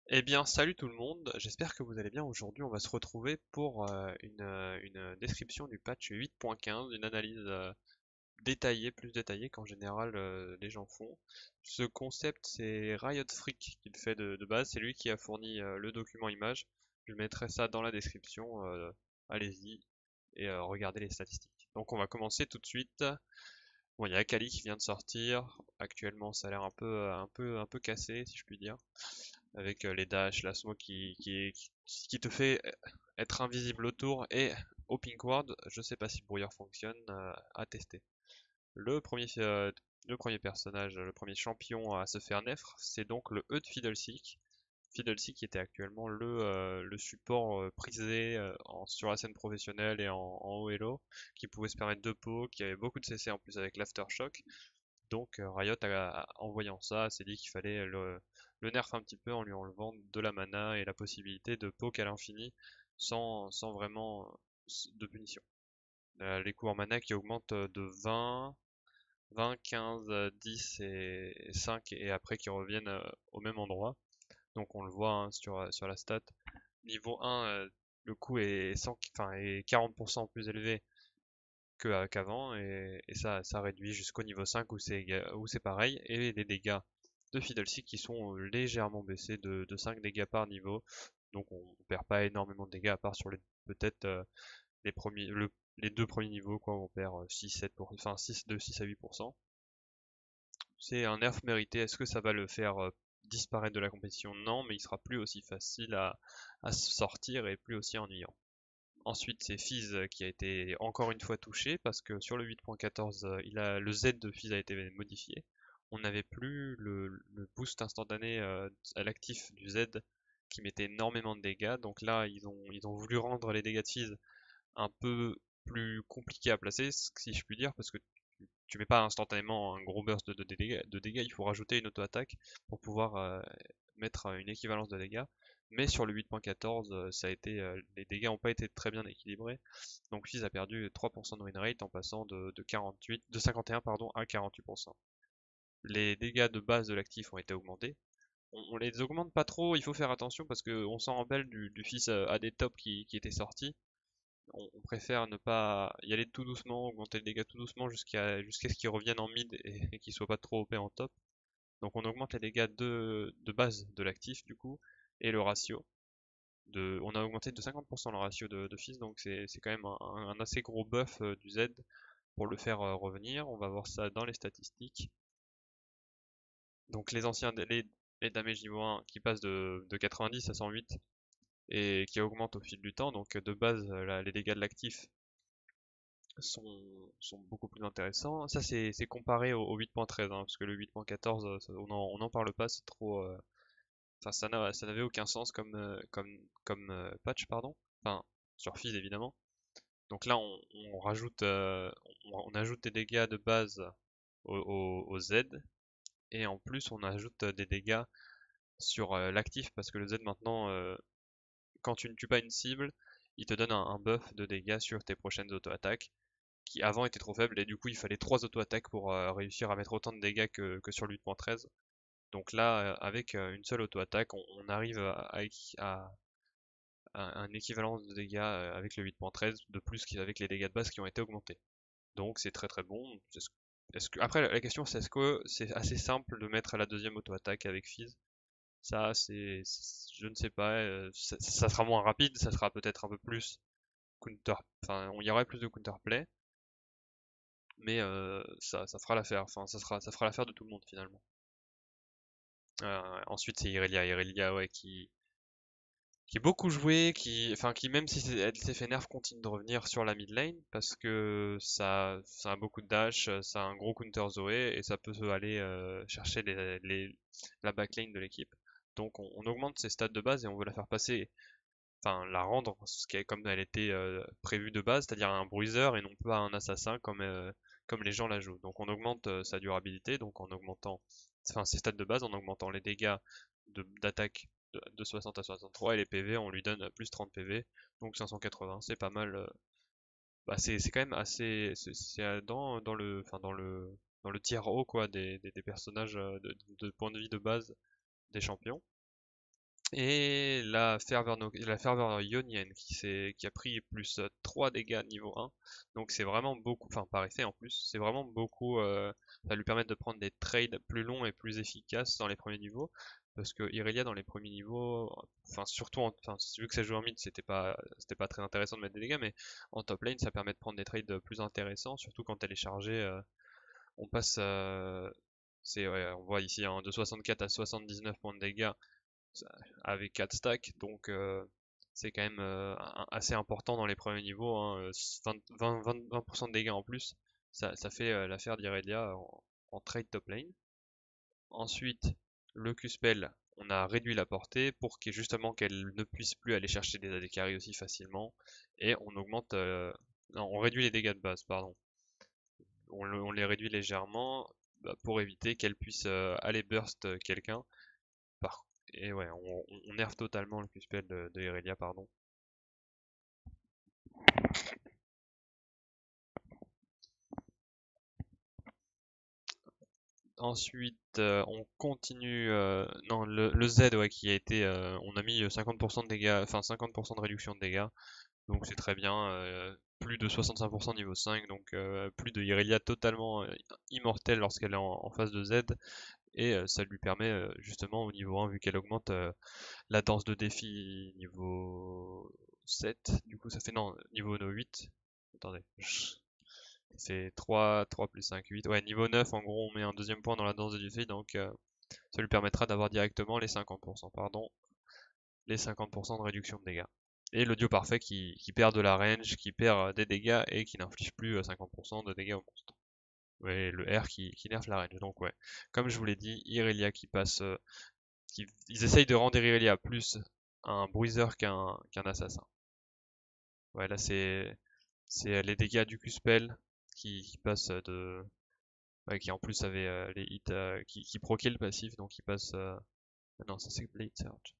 Eh bien, salut tout le monde, j'espère que vous allez bien. Aujourd'hui, on va se retrouver pour une description du patch 8.15, une analyse détaillée, plus détaillée qu'en général les gens font. Ce concept, c'est Riot Freak qui le fait de base, c'est lui qui a fourni le document image. Je mettrai ça dans la description, allez-y et regardez les statistiques. Donc on va commencer tout de suite. Bon, il y a Akali qui vient de sortir. Actuellement, ça a l'air un peu cassé, si je puis dire avec les dash, la smoke qui te fait être invisible autour et au pink ward, je sais pas si le brouillard fonctionne, à tester. Le premier, le premier personnage, le premier champion à se faire nefre, c'est donc le E de Fiddlestick. Fiddlestick qui était actuellement le support prisé sur la scène professionnelle et en haut elo, qui pouvait se permettre de poke, qui avait beaucoup de CC en plus avec l'aftershock. Donc Riot, en voyant ça, s'est dit qu'il fallait le nerf un petit peu en lui enlevant de la mana et la possibilité de poke à l'infini sans vraiment de punition. Les coûts en mana qui augmentent de 20, 15, 10 et 5 et après qui reviennent au même endroit. Donc on le voit hein, sur la stat. Niveau 1, le coût est, 100, enfin, est 40% plus élevé qu'avant et ça réduit jusqu'au niveau 5 où c'est pareil et les dégâts de Fiddlestick qui sont légèrement baissés de 5 dégâts par niveau donc on perd pas énormément de dégâts à part sur les peut-être les premiers les deux premiers niveaux quoi où on perd 6 7 enfin 6 de 6 à 8%. C'est un nerf mérité. Est-ce que ça va le faire disparaître de la compétition? Non, mais il sera plus aussi facile à sortir et plus aussi ennuyant. Ensuite, c'est Fizz qui a été encore une fois touché parce que sur le 8.14, le Z de Fizz a été modifié. On n'avait plus le boost instantané à l'actif du Z qui mettait énormément de dégâts. Donc là, ils ont voulu rendre les dégâts de Fizz un peu plus compliqués à placer, si je puis dire, parce que tu mets pas instantanément un gros burst de dégâts, il faut rajouter une auto-attaque pour pouvoir mettre une équivalence de dégâts. Mais sur le 8.14, les dégâts n'ont pas été très bien équilibrés. Donc Fizz a perdu 3% de win rate en passant de 51 pardon, à 48%. Les dégâts de base de l'actif ont été augmentés. On les augmente pas trop, il faut faire attention parce qu'on s'en rappelle du Fizz AD Top qui était sorti. On préfère ne pas y aller tout doucement, augmenter les dégâts tout doucement jusqu'à ce qu'ils reviennent en mid et qu'ils soient pas trop OP en top. Donc on augmente les dégâts de base de l'actif du coup et le ratio. On a augmenté de 50% le ratio de Fizz, donc c'est quand même un assez gros buff du Z pour le faire revenir. On va voir ça dans les statistiques. Donc les damage niveau 1 qui passent de 90 à 108 et qui augmentent au fil du temps. Donc de base, les dégâts de l'actif sont beaucoup plus intéressants. Ça, c'est comparé au 8.13, hein, parce que le 8.14, on en parle pas, c'est trop. Enfin, ça n'avait aucun sens comme patch, pardon. Enfin, sur Fizz évidemment. Donc là, on rajoute, on ajoute des dégâts de base au Z, et en plus, on ajoute des dégâts sur l'actif, parce que le Z maintenant, quand tu ne tues pas une cible, il te donne un buff de dégâts sur tes prochaines auto-attaques qui avant était trop faible et du coup il fallait 3 auto-attaques pour réussir à mettre autant de dégâts que sur le 8.13. Donc là, avec une seule auto-attaque, on arrive à un équivalent de dégâts avec le 8.13 de plus qu'avec les dégâts de base qui ont été augmentés. Donc c'est très très bon. Après la question c'est est-ce que c'est assez simple de mettre la deuxième auto-attaque avec Fizz? Ça je ne sais pas. Ça sera moins rapide, ça sera peut-être un peu plus counter. Enfin, il y aurait plus de counterplay mais ça fera l'affaire. Enfin, ça fera l'affaire de tout le monde finalement. Ensuite, c'est Irelia, ouais, qui est beaucoup joué, enfin, qui même si elle s'est fait nerf, continue de revenir sur la mid lane parce que ça a beaucoup de dash, ça a un gros counter Zoé et ça peut aller chercher la backlane de l'équipe. Donc, on augmente ses stats de base et on veut la faire passer, enfin, la rendre comme elle était prévue de base, c'est-à-dire un bruiser et non pas un assassin comme les gens la jouent. Donc on augmente sa durabilité, donc en augmentant enfin, ses stats de base, en augmentant les dégâts d'attaque de 60 à 63 et les PV, on lui donne plus 30 PV, donc 580, c'est pas mal. Bah, c'est quand même assez, c'est dans le tiers haut quoi des personnages de point de vie de base des champions. Et la ferveur ionienne qui a pris plus 3 dégâts niveau 1. Donc c'est vraiment beaucoup, enfin par effet en plus, c'est vraiment beaucoup, ça va lui permettre de prendre des trades plus longs et plus efficaces dans les premiers niveaux. Parce que Irelia dans les premiers niveaux, enfin surtout, enfin vu que ça joue en mid, c'était pas très intéressant de mettre des dégâts, mais en top lane ça permet de prendre des trades plus intéressants, surtout quand elle est chargée. On passe, ouais, on voit ici de 64 à 79 points de dégâts avec 4 stacks, donc c'est quand même assez important dans les premiers niveaux, hein, 20% de dégâts en plus, ça fait l'affaire d'Irelia en trade top lane. Ensuite, le Q-Spell, on a réduit la portée pour justement qu'elle ne puisse plus aller chercher des AD carry aussi facilement, et on augmente, non, on réduit les dégâts de base, pardon. On les réduit légèrement pour éviter qu'elle puisse aller burst quelqu'un. Et ouais, on nerf totalement le Q-Spell de Irelia, pardon. Ensuite, on continue. Non, le Z, ouais, qui a été. On a mis 50% de dégâts, enfin 50% de réduction de dégâts, donc c'est très bien. Plus de 65% niveau 5, donc plus de Irelia totalement immortelle lorsqu'elle est en phase de Z, et ça lui permet justement au niveau 1, vu qu'elle augmente la danse de défi niveau 7, du coup ça fait non, niveau 8. Attendez, c'est 3 plus 5, 8. Ouais, niveau 9, en gros, on met un deuxième point dans la danse de défi, donc ça lui permettra d'avoir directement les 50%, pardon, les 50% de réduction de dégâts. Et le dieu parfait qui perd de la range, qui perd des dégâts et qui n'inflige plus 50% de dégâts au monstre. Ouais, le R qui nerf la range. Donc ouais, comme je vous l'ai dit, Irelia qui passe, ils essayent de rendre Irelia plus un bruiser qu'un assassin. Ouais, là c'est les dégâts du Q-Spell qui passent de, ouais, qui en plus avait les hits qui proquaient le passif, donc il passe. Ah non, ça c'est Blade Surge.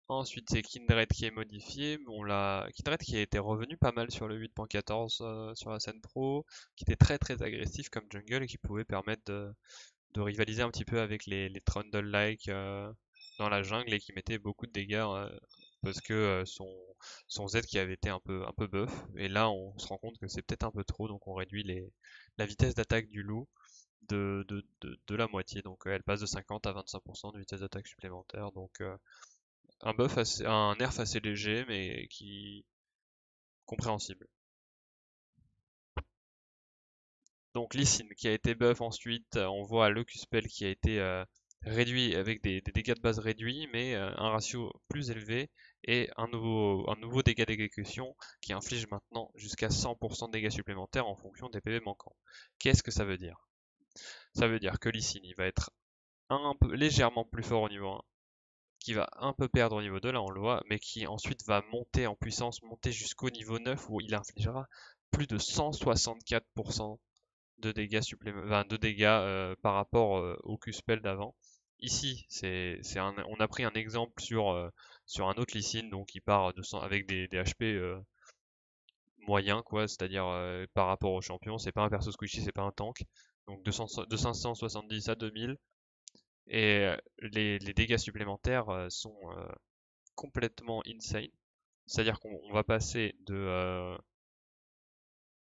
Ensuite, c'est Kindred qui est modifié. Kindred qui a été revenu pas mal sur le 8.14 sur la scène pro, qui était très très agressif comme jungle et qui pouvait permettre de rivaliser un petit peu avec les Trundle-like dans la jungle et qui mettait beaucoup de dégâts parce que son Z qui avait été un peu buff. Et là, on se rend compte que c'est peut-être un peu trop, donc on réduit la vitesse d'attaque du loup de la moitié. Donc elle passe de 50 à 25% de vitesse d'attaque supplémentaire. Donc un nerf assez léger, mais qui compréhensible. Donc Lee Sin qui a été buff ensuite, on voit le Q-Spell qui a été réduit avec des dégâts de base réduits, mais un ratio plus élevé et un nouveau dégât d'exécution qui inflige maintenant jusqu'à 100% de dégâts supplémentaires en fonction des PV manquants. Qu'est-ce que ça veut dire? Ça veut dire que Lee Sin il va être un peu légèrement plus fort au niveau 1, qui va un peu perdre au niveau 2, là on le voit, mais qui ensuite va monter en puissance, monter jusqu'au niveau 9 où il infligera plus de 164% de dégâts supplémentaires, de dégâts par rapport au Q-Spell d'avant. Ici, on a pris un exemple sur un autre Lee Sin, donc qui part avec des HP moyens, quoi, c'est-à-dire par rapport au champion, c'est pas un perso squishy, c'est pas un tank, donc de 570 à 2000, et les dégâts supplémentaires sont complètement insane. C'est-à-dire qu'on va passer de...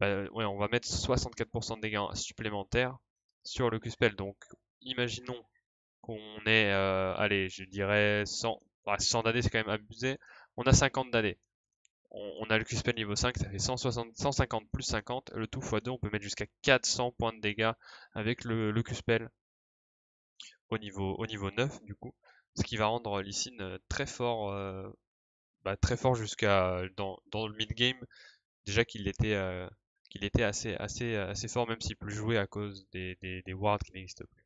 ouais, on va mettre 64% de dégâts supplémentaires sur le Q-Spell. Donc, imaginons qu'on ait, allez, je dirais 100, 100 d'AD, c'est quand même abusé. On a 50 d'AD. On a le Q-Spell niveau 5, ça fait 150 plus 50. Le tout x2, on peut mettre jusqu'à 400 points de dégâts avec le Q-Spell au niveau 9, du coup. Ce qui va rendre Lee Sin très fort jusqu'à dans le mid-game. Déjà qu'il était assez fort, même s'il peut jouer à cause des wards qui n'existent plus.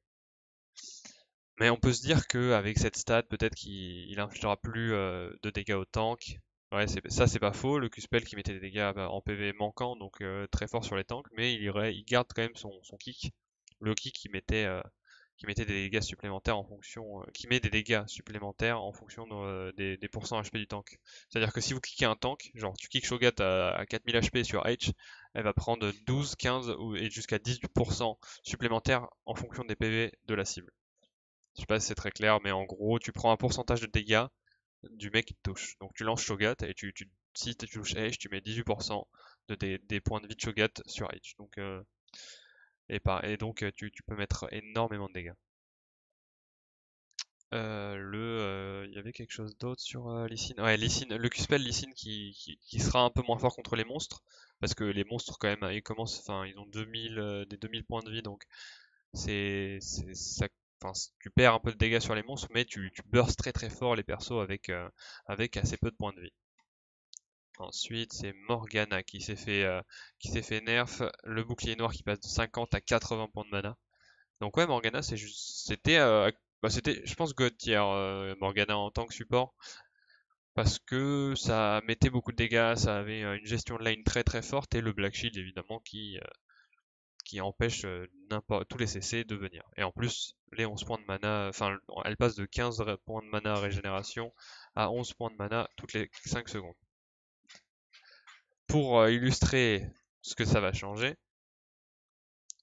Mais on peut se dire qu'avec cette stat, peut-être qu'il infligera plus de dégâts au tank. Ouais, ça c'est pas faux. Le Q-Spell qui mettait des dégâts en PV manquant, donc très fort sur les tanks, mais il garde quand même son kick. Le kick qui mettait qui mettait des dégâts supplémentaires en fonction, qui met des dégâts supplémentaires en fonction des pourcents HP du tank. C'est-à-dire que si vous kickez un tank, genre tu kicks Shogat à 4000 HP sur H, elle va prendre 12, 15 et jusqu'à 18% supplémentaires en fonction des PV de la cible. Je sais pas si c'est très clair, mais en gros, tu prends un pourcentage de dégâts du mec qui te touche. Donc tu lances Shogat et si tu touches H, tu mets 18% des points de vie de Shogat sur H. Donc, et donc tu peux mettre énormément de dégâts. Il y avait quelque chose d'autre sur Lee Sin. Ouais, Lee Sin, le Q-spell Lee Sin qui sera un peu moins fort contre les monstres. Parce que les monstres, quand même, ils ont 2000, des 2000 points de vie. Donc ça, enfin, tu perds un peu de dégâts sur les monstres, mais tu burst très très fort les persos avec assez peu de points de vie. Ensuite, c'est Morgana qui s'est fait nerf. Le bouclier noir qui passe de 50 à 80 points de mana. Donc ouais, Morgana, c'était, je pense, God tier, Morgana en tant que support, parce que ça mettait beaucoup de dégâts, ça avait une gestion de lane très très forte, et le Black Shield, évidemment, qui empêche tous les CC de venir. Et en plus, les 11 points de mana, enfin, elle passe de 15 points de mana régénération à 11 points de mana toutes les 5 secondes. Pour illustrer ce que ça va changer,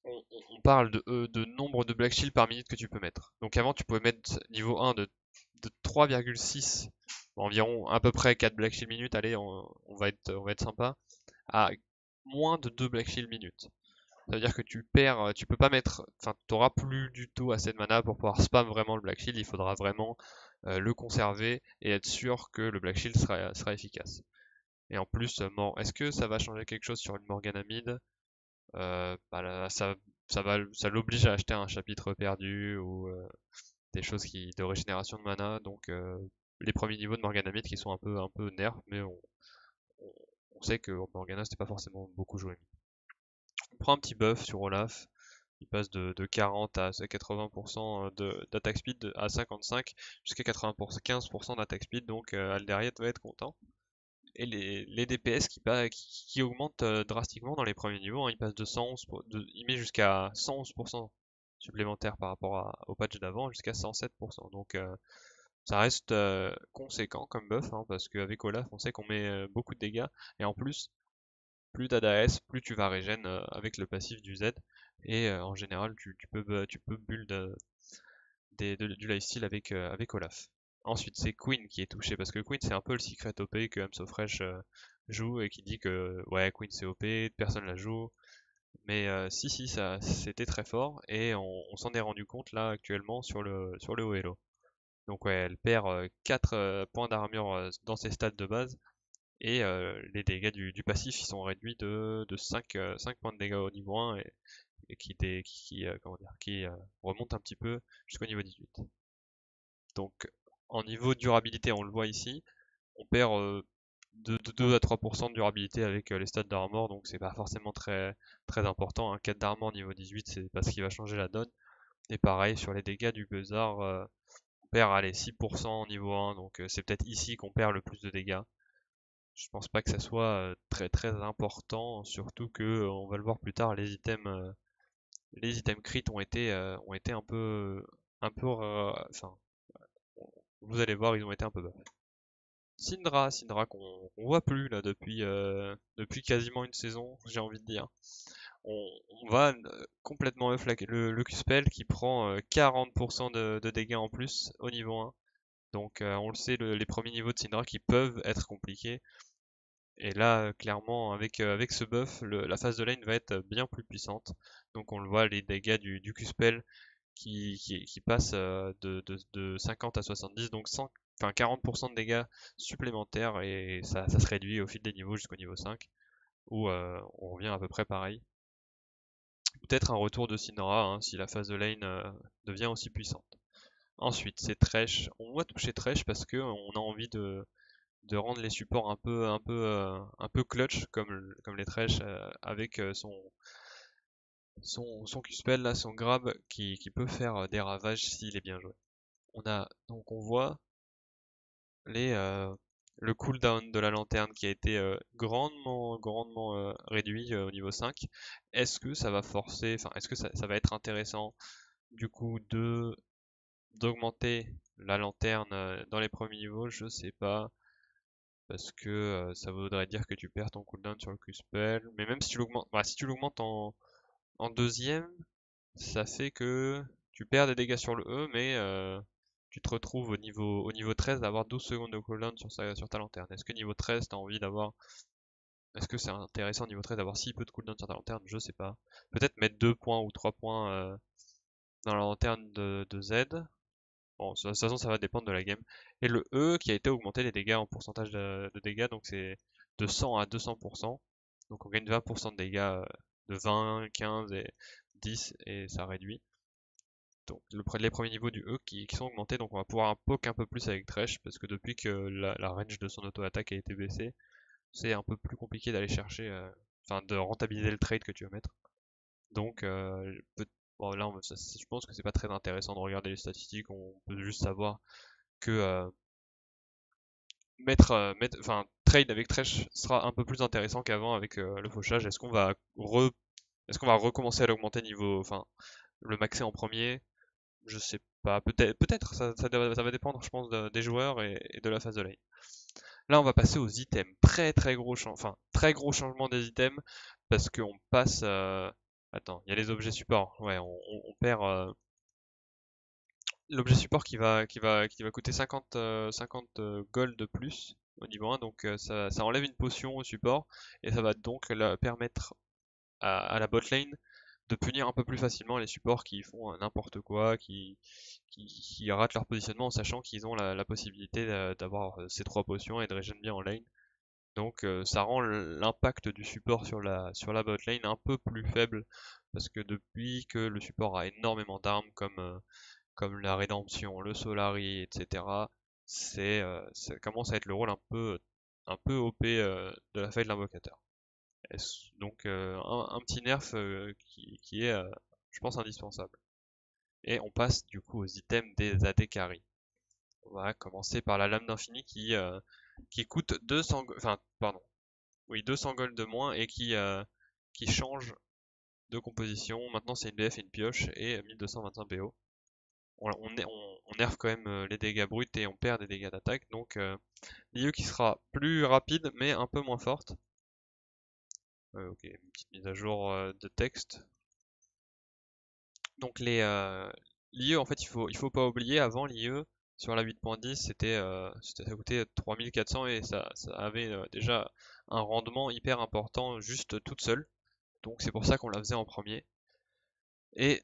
on parle de nombre de Black Shield par minute que tu peux mettre. Donc avant, tu pouvais mettre niveau 1 de 3,6, environ à peu près 4 Black Shield minutes, allez, on va être sympa, à moins de 2 Black Shield minutes. Ça veut dire que tu perds, tu peux pas mettre, enfin, tu n'auras plus du tout assez de mana pour pouvoir spam vraiment le Black Shield, il faudra vraiment le conserver et être sûr que le Black Shield sera efficace. Et en plus, est-ce que ça va changer quelque chose sur une Morgana mid? Bah là, ça l'oblige à acheter un chapitre perdu ou des choses de régénération de mana. Donc les premiers niveaux de Morgana mid qui sont un peu nerfs, mais on- on sait que Morgana c'était pas forcément beaucoup joué. On prend un petit buff sur Olaf. Il passe de 40 à 80% d'attaque speed à 55 jusqu'à 80%, 15% d'attaque speed. Donc Alderiet va être content. Et les DPS qui augmentent drastiquement dans les premiers niveaux, hein. Il passe de 111, il met jusqu'à 111% supplémentaire par rapport au patch d'avant, jusqu'à 107%. Donc ça reste conséquent comme buff, hein, parce qu'avec Olaf, on sait qu'on met beaucoup de dégâts. Et en plus, plus t'as d'AS, plus tu vas régène avec le passif du Z. Et en général, tu peux build du lifesteal avec Olaf. Ensuite, c'est Queen qui est touché parce que Queen c'est un peu le secret OP que Fresh joue et qui dit que ouais, Queen c'est OP, personne la joue. Mais si, ça c'était très fort et on s'en est rendu compte là actuellement sur le OLO. Donc ouais, elle perd 4 points d'armure dans ses stats de base et les dégâts du passif ils sont réduits de 5 points de dégâts au niveau 1 et comment dire, qui remonte un petit peu jusqu'au niveau 18. Donc en niveau durabilité, on le voit ici, on perd de 2 à 3% de durabilité avec les stats d'armor, donc c'est pas forcément très, très important. Un 4 d'armor niveau 18, c'est pas ce qui va changer la donne. Et pareil, sur les dégâts du Buzzard, on perd allez, 6% au niveau 1, donc c'est peut-être ici qu'on perd le plus de dégâts. Je pense pas que ça soit très très important, surtout que on va le voir plus tard, les items crit ont été enfin, vous allez voir, ils ont été un peu buffs. Syndra qu'on voit plus là depuis quasiment une saison, j'ai envie de dire. On va complètement up le Q-Spell qui prend 40% de dégâts en plus au niveau 1. Donc on le sait, les premiers niveaux de Syndra qui peuvent être compliqués. Et là, clairement, avec ce buff, la phase de lane va être bien plus puissante. Donc on le voit, les dégâts du Q-Spell qui passe de 50 à 70, donc 40% de dégâts supplémentaires et ça se réduit au fil des niveaux jusqu'au niveau 5 où on revient à peu près pareil. Peut-être un retour de Syndra hein, si la phase de lane devient aussi puissante. Ensuite, c'est Thresh. On va toucher Thresh parce que on a envie de rendre les supports un peu clutch comme les Thresh avec son Q-spell là, son grab qui peut faire des ravages s'il est bien joué. On voit les le cooldown de la lanterne qui a été grandement réduit au niveau 5. Est-ce que ça va forcer, enfin est-ce que ça va être intéressant du coup d'augmenter la lanterne dans les premiers niveaux, je sais pas. Parce que ça voudrait dire que tu perds ton cooldown sur le Q-spell. Mais même si tu l'augmentes, bah, si tu l'augmentes en deuxième, ça fait que tu perds des dégâts sur le E, mais tu te retrouves au niveau 13 d'avoir 12 secondes de cooldown sur ta lanterne. Est-ce que niveau 13, t'as envie d'avoir... Est-ce que c'est intéressant niveau 13 d'avoir si peu de cooldown sur ta lanterne? Je sais pas. Peut-être mettre 2 points ou 3 points dans la lanterne de Z. Bon, de toute façon, ça va dépendre de la game. Et le E qui a été augmenté les dégâts en pourcentage de dégâts, donc c'est de 100 à 200%. Donc on gagne 20% de dégâts de 20, 15 et 10 et ça réduit. Donc les premiers niveaux du E qui sont augmentés, donc on va pouvoir un poke un peu plus avec Thresh parce que depuis que la range de son auto-attaque a été baissée, c'est un peu plus compliqué d'aller chercher, enfin de rentabiliser le trade que tu veux mettre. Donc bon, là je pense que c'est pas très intéressant de regarder les statistiques, on peut juste savoir que enfin trade avec Thresh sera un peu plus intéressant qu'avant avec le fauchage. Est-ce qu'on va recommencer à l'augmenter niveau, enfin le maxer en premier? Je sais pas, peut-être, ça va dépendre, je pense, des joueurs et de la phase de lane. Là, on va passer aux items. Très gros changement des items parce qu'on passe. Attends, il y a les objets support. Ouais, on perd l'objet support qui va coûter 50 gold de plus au niveau 1, donc ça enlève une potion au support et ça va donc permettre à la bot lane de punir un peu plus facilement les supports qui font n'importe quoi, qui ratent leur positionnement en sachant qu'ils ont la possibilité d'avoir ces 3 potions et de régénérer bien en lane. Donc ça rend l'impact du support sur la bot lane un peu plus faible parce que depuis que le support a énormément d'armes comme la rédemption, le Solari, etc., ça commence à être le rôle un peu OP de la faille de l'invocateur. Donc un petit nerf qui est, je pense, indispensable. Et on passe du coup aux items des AD carry. On va commencer par la lame d'infini qui coûte 200, enfin pardon, oui 200 gold de moins et qui change de composition. Maintenant c'est une BF et une pioche et 1225 BO. On nerf quand même les dégâts bruts et on perd des dégâts d'attaque. Donc l'IE qui sera plus rapide mais un peu moins forte. Ok, une petite mise à jour de texte. Donc l'IE en fait il faut pas oublier avant l'IE sur la 8.10 ça coûtait 3400 et ça avait déjà un rendement hyper important juste toute seule. Donc c'est pour ça qu'on la faisait en premier. Et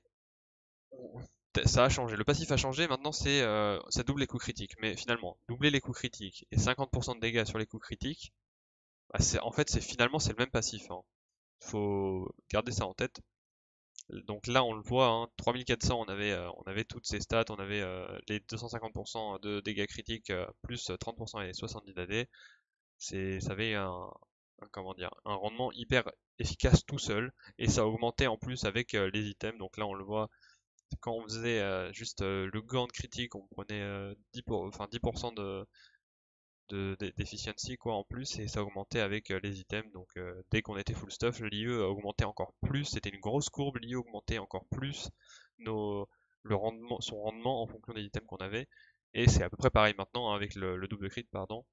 ça a changé. Le passif a changé, maintenant ça double les coups critiques. Mais finalement, doubler les coups critiques et 50% de dégâts sur les coups critiques, bah, en fait c'est le même passif, hein. Faut garder ça en tête. Donc là on le voit, hein, 3400 on avait toutes ces stats, on avait les 250% de dégâts critiques plus 30% et 70 d'AD. Ça avait comment dire, un rendement hyper efficace tout seul et ça augmentait en plus avec les items. Donc là on le voit quand on faisait juste le gant de critique, on prenait 10% d'efficiency quoi en plus et ça augmentait avec les items. Donc dès qu'on était full stuff, l'IE augmentait encore plus. C'était une grosse courbe, l'IE augmentait encore plus nos, son rendement en fonction des items qu'on avait. Et c'est à peu près pareil maintenant hein, avec le double crit, pardon.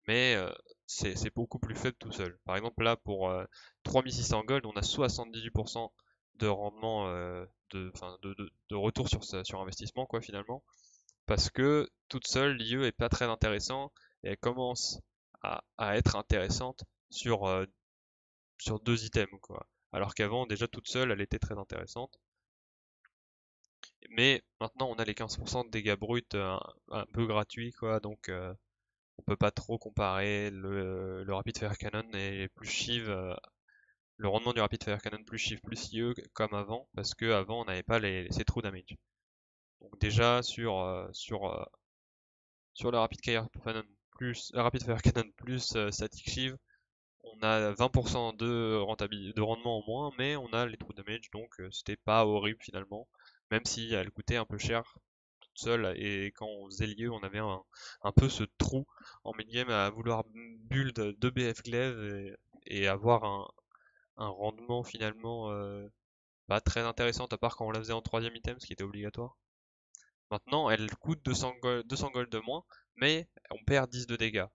Mais c'est beaucoup plus faible tout seul. Par exemple là pour 3600 gold, on a 78% de rendement de retour sur investissement quoi finalement parce que toute seule l'IE est pas très intéressant et elle commence à être intéressante sur deux items quoi. Alors qu'avant déjà toute seule elle était très intéressante. Mais maintenant on a les 15% de dégâts bruts un peu gratuits quoi donc on peut pas trop comparer le Rapid Fire Cannon est plus chive le rendement du Rapid Fire Cannon plus chive plus IE comme avant parce que avant on n'avait pas ces true damage. Donc déjà sur le Rapid Fire Cannon plus Static Shiv, on a 20% de rendement en moins, mais on a les true damage, donc c'était pas horrible finalement, même si elle coûtait un peu cher toute seule, et quand on faisait lieu, on avait un peu ce trou en mid-game à vouloir build 2 BF Glaive et avoir un rendement finalement pas très intéressante à part quand on la faisait en troisième item, ce qui était obligatoire. Maintenant, elle coûte 200 gold de moins, mais on perd 10 de dégâts.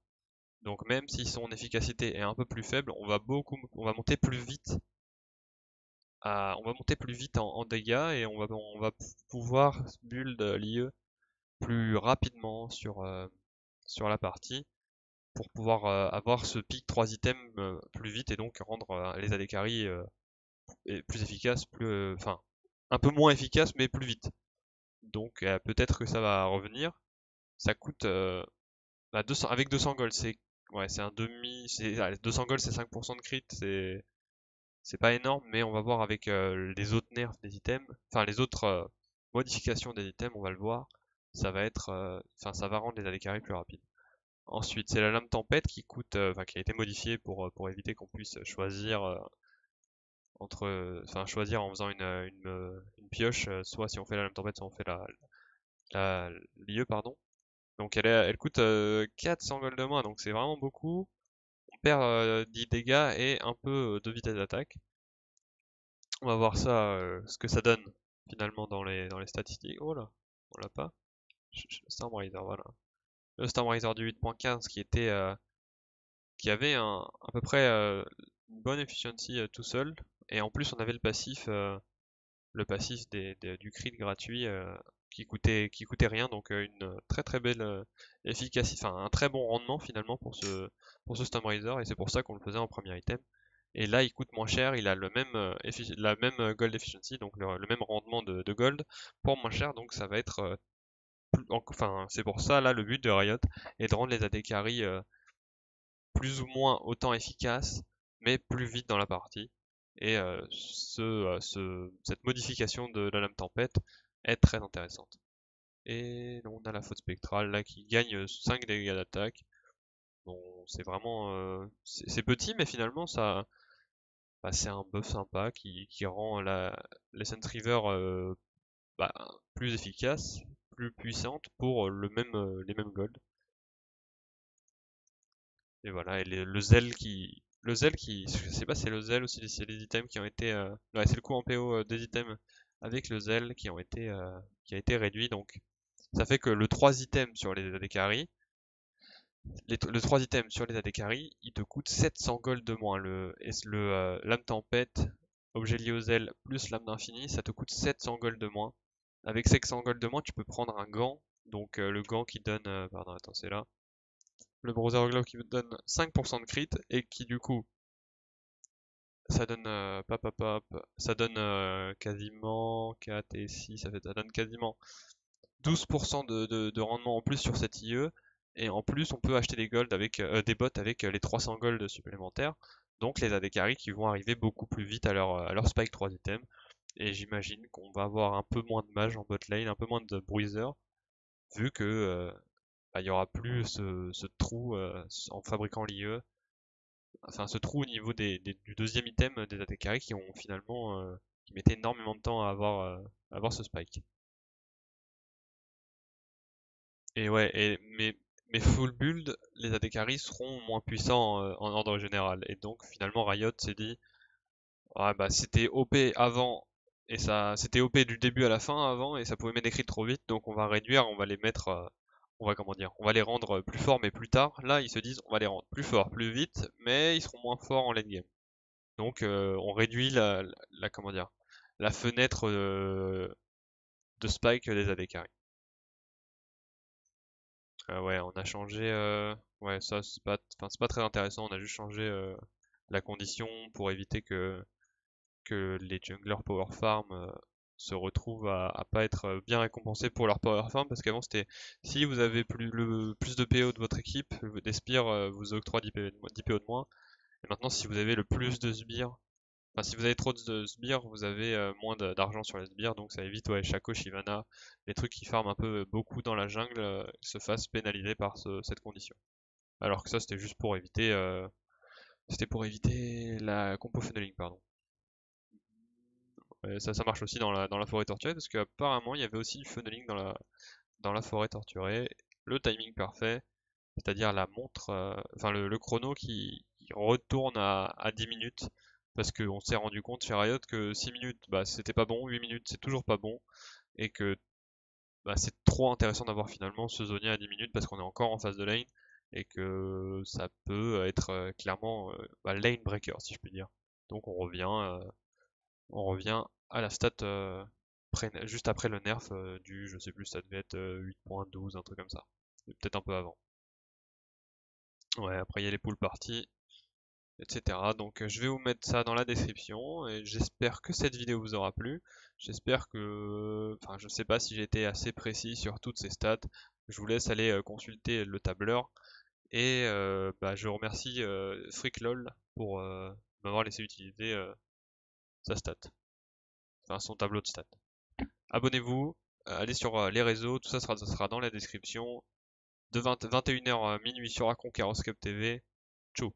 Donc même si son efficacité est un peu plus faible, on va monter plus vite on va monter plus vite en dégâts et on va pouvoir build l'IE plus rapidement sur la partie pour pouvoir avoir ce pic 3 items plus vite et donc rendre les AD carry plus efficaces, enfin un peu moins efficaces mais plus vite. Donc peut-être que ça va revenir. Ça coûte 200, avec 200 gold, c'est un demi, allez, 200 gold c'est 5% de crit, c'est pas énorme, mais on va voir avec les autres nerfs des items, enfin les autres modifications des items, on va le voir, enfin ça va rendre les AD carry plus rapides. Ensuite, c'est la lame tempête qui coûte, enfin qui a été modifiée pour éviter qu'on puisse choisir enfin choisir en faisant une pioche, soit si on fait la lame tempête, soit on fait l'IE, pardon. Donc elle coûte 400 gold de moins, donc c'est vraiment beaucoup. On perd 10 dégâts et un peu de vitesse d'attaque. On va voir ça, ce que ça donne finalement dans les statistiques. Oh là, on l'a pas. Stormriser, voilà. Le Stormriser du 8.15 qui avait à peu près une bonne efficiency tout seul. Et en plus on avait le passif du crit gratuit qui coûtait rien, donc une très très belle efficacité, enfin un très bon rendement finalement pour ce Stormriser et c'est pour ça qu'on le faisait en premier item. Et là, il coûte moins cher, il a la même gold efficiency, donc le même rendement de gold pour moins cher, donc ça va être enfin c'est pour ça là le but de Riot est de rendre les AD carry plus ou moins autant efficaces, mais plus vite dans la partie. Et cette modification de la lame tempête est très intéressante. Et on a la faute spectrale là qui gagne 5 dégâts d'attaque. Bon, c'est vraiment c'est petit, mais finalement c'est un buff sympa qui rend l'Essence River bah, plus efficace, plus puissante pour les mêmes golds. Et voilà, et le zèle je sais pas si c'est le zèle ou si c'est les items qui ont été, ouais, c'est le coût en PO des items avec le zèle qui a été réduit. Donc ça fait que le 3 items sur les AD carry, le 3 items sur les AD carry, il te coûte 700 gold de moins. Lame tempête, objet lié au zèle plus lame d'infini, ça te coûte 700 gold de moins. Avec 700 gold de moins, tu peux prendre un gant. Donc le gant qui donne, pardon, attends, c'est là. Le Brother Glove qui donne 5% de crit et qui du coup, ça donne, ça donne quasiment 4 et 6, ça donne quasiment 12% de rendement en plus sur cette IE. Et en plus, on peut acheter des gold des bots avec les 300 gold supplémentaires. Donc les AD carry qui vont arriver beaucoup plus vite à leur spike 3 items. Et j'imagine qu'on va avoir un peu moins de mage en bot lane, un peu moins de bruiser, vu que il y aura plus ce trou en fabriquant l'IE. Enfin, ce trou au niveau du deuxième item des AD carry qui ont finalement qui mettaient énormément de temps à avoir ce spike. Et ouais, mais full build, les AD carry seront moins puissants en ordre général. Et donc finalement Riot s'est dit, ouais, bah c'était OP avant et ça c'était OP du début à la fin avant et ça pouvait mettre des crits trop vite, donc on va réduire, on va les mettre, on va comment dire, on va les rendre plus forts mais plus tard. Là ils se disent on va les rendre plus forts plus vite, mais ils seront moins forts en late game. Donc on réduit comment dire, la fenêtre de spike des AD carry. Ouais, on a changé. Ouais, ça enfin, c'est pas très intéressant. On a juste changé la condition pour éviter que les junglers power farm se retrouvent à pas être bien récompensés pour leur power farm parce qu'avant c'était si vous avez plus de PO de votre équipe, des sbires vous octroient 10 PO de moins. Et maintenant, si vous avez le plus de sbires, enfin si vous avez trop de sbires, vous avez moins d'argent sur les sbires, donc ça évite ouais, Shaco, Shyvana, les trucs qui farment un peu beaucoup dans la jungle se fassent pénaliser par cette condition. Alors que ça c'était pour éviter la compo funneling, pardon. Ça marche aussi dans la forêt torturée parce qu'apparemment il y avait aussi du funneling dans la forêt torturée. Le timing parfait, c'est-à-dire la montre, enfin le chrono qui retourne à 10 minutes parce qu'on s'est rendu compte chez Riot que 6 minutes, bah, c'était pas bon, 8 minutes, c'est toujours pas bon, et que bah, c'est trop intéressant d'avoir finalement ce Zonia à 10 minutes parce qu'on est encore en phase de lane, et que ça peut être clairement bah, lane breaker, si je puis dire. Donc on revient à la stat juste après le nerf je sais plus, ça devait être 8.12, un truc comme ça. Peut-être un peu avant. Ouais, après il y a les pool parties, etc. Donc je vais vous mettre ça dans la description et j'espère que cette vidéo vous aura plu. J'espère que, enfin je sais pas si j'ai été assez précis sur toutes ces stats. Je vous laisse aller consulter le tableur et bah, je remercie FreakLol pour m'avoir laissé utiliser sa stat, enfin son tableau de stats. Abonnez-vous, allez sur les réseaux, tout ça sera dans la description. De 21h à minuit sur Conquerors Cup TV. Ciao.